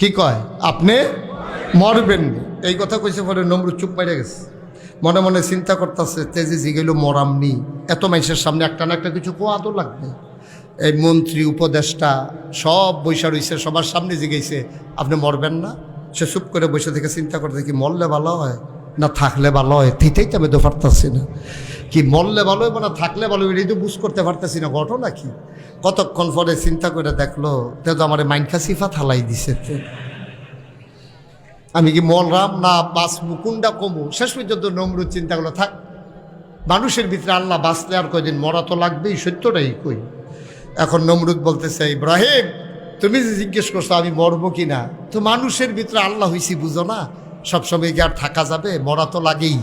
কি কয় আপনি মরবেন না। এই কথা কইছে পরে নমরুদ চুপ মেরে গেছে। মনে মনে চিন্তা করতেছে তেজি জিগেল মরামনি, এত মানুষের সামনে একটা না একটা কিছু কোয়া তো লাগবে। এই মন্ত্রী উপদেষ্টা সব বৈশা রইছে, সবার সামনে জিগেছে আপনি মরবেন না। সে চুপ করে বসে থেকে চিন্তা করতে কি মরলে ভালো হয় না থাকলে ভালো হয়, থিতেই তো আমি তো পারতাছি না। কি মরলে ভালো হবে না থাকলে ভালো হবে, এই তো বুঝ করতে পারতেছি না ঘটনা কি। কতক্ষণ পরে চিন্তা করে দেখলো তে তো আমার মাইনকা সিফা থালাই দিছে। আমি কি মরলাম না বাস মুকুন্ডা কমু। শেষ পর্যন্ত নমরুদ চিন্তা করলো থাক, মানুষের ভিতরে আল্লাহ বাঁচলে আর কয়দিন মরা তো লাগবেই, সত্যটাই কই। এখন নমরুদ বলতেছে ইব্রাহিম তুমি যে জিজ্ঞেস করছো আমি মরবো কি না, তো মানুষের ভিতরে আল্লাহ হইছি বুঝো না, সবসময় কি আর থাকা যাবে, মরা তো লাগেই।